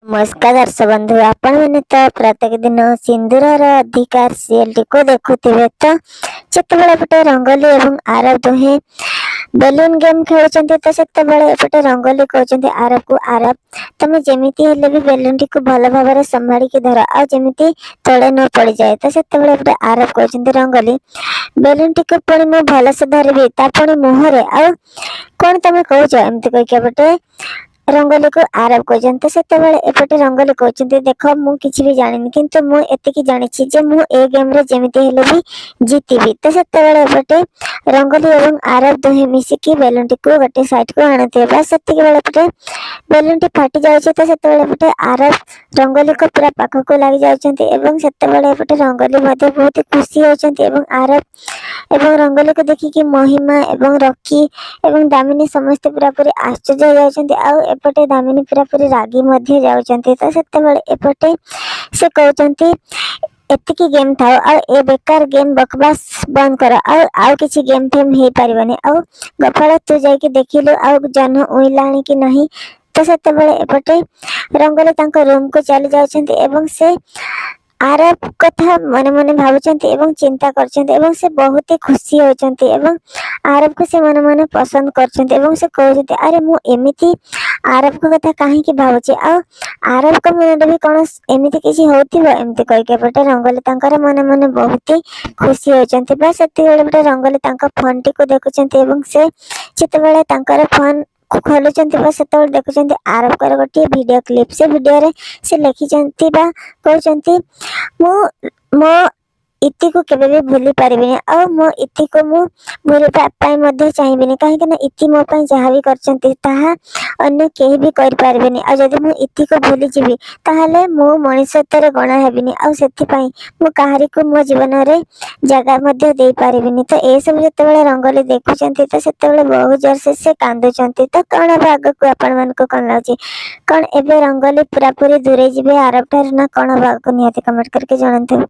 नमस्कार दर्शक बंधु आपण मैंने तो प्रत्येक दिन सिंदूरर अधिकार सीएल टी को देखुथिबे तो जितेबाला एपटे रंगोली एवं आरव दुहे बेलून गेम खेलुचंती तो सेतेबाला एपटे रंगोली कहउचंती आरव को आरव तमे जेमिति हेले भी बेलून टी को भल भाबरे संभाली के धर आ जेमिति तळे न पड़ी जाए तो सेतेबाला एपटे आरव कहउचंती रंगोली बेलून टी को पुणी मु भल से धरबी ता पुणी मुहरे आ कोन तमे कहउछ एमति कहि के एपटे रंगोली को आरव कहते एपटे रंगोली कहते देख मु किछि भी जानिनी किंतु मु एतिकी जानिछि जे मु ए गेम रे जेमिति हेले भी जीतीबी तो सेतेबेले एपटे रंगोली एवं आरव दुहे मिसिकी बेलून टी को गोटे साइड को आनते बस सेतिकी बेले एपटे बेलून टी फाटी जाउछि तो सेतेबेले एपटे आरव रंगोली को पूरा पाख को लागि जाउछन्ती एवं सेतेबेले एपटे रंगोली मध्ये बहुत खुशी होउछन्ती एवं आरव एवं रंगोली को देखिकी महिमा एवं रॉकी एवं दामिनी समस्त पूरा पूरी आश्चर्य हो जाउछन्ती आ एपटे दामिनी पूरा पूरी रागी मध्ये जाउछन्ती तो सेतेबेले एपटे से कहउछन्ती एतिकी गेम थाओ आ ए बेकार गेम बकवास बंद कर आ किछि गेम फेम हे पारिबनी आ गफाला तू जाई के देखिलु आ जन उइलाणी कि नाही तो सेतेबेले एपटे रंगोली तांको रूम को चली जाउछन्ती एवं से आरव कथा मन मन भावुचंती एवं चिंता करचंती एवं से बहुत ही खुशी होचंती एवं आरव को से मन मन पसंद करचंती एवं से कहउचंती अरे मु एमिति आरव को कथा काहे की भावुची आ आरव को मन भी कोन एमिति किछि होतिबो एमिति कहि के पटे रंगोली तांकर मन मन बहुत ही खुशी होचंती बस एति बेले रंगोली तांका फोन टी को देखुचंती एवं से चित बेले तांकर फोन खोलुचंती बस सेतेबेले देखुचंती आरव कर गोटे वीडियो क्लिप से वीडियो रे से लिखिचंती बा कहउचंती मो मो इति को केबे भी भूली पारिबिनी आ मो इति को मु भूली पाई मध्ये चाहिबिनी काहे कि ना इति मो पई जहा भी करचंती ताहा अन्य केही भी कर पारिबिनी आ जदी मु इति को भूली जिबी ताहाले मो मनुष्यत्वरे गणा हेबिनी आ सेति पई मु काहारी को मो जीवन रे जगह मध्ये देई पारिबिनी तो ए सब जतेबेले रंगोली देखुचंती तो सेतेबेले बहुत जोर से कांदुचंती तो कोन भाग को आपण मन को कोन लागी कोन एबे रंगोली पूरा पूरी दूरे जिबे आरब ठार ना कोन भाग को नियति कमेंट करके जणांतु।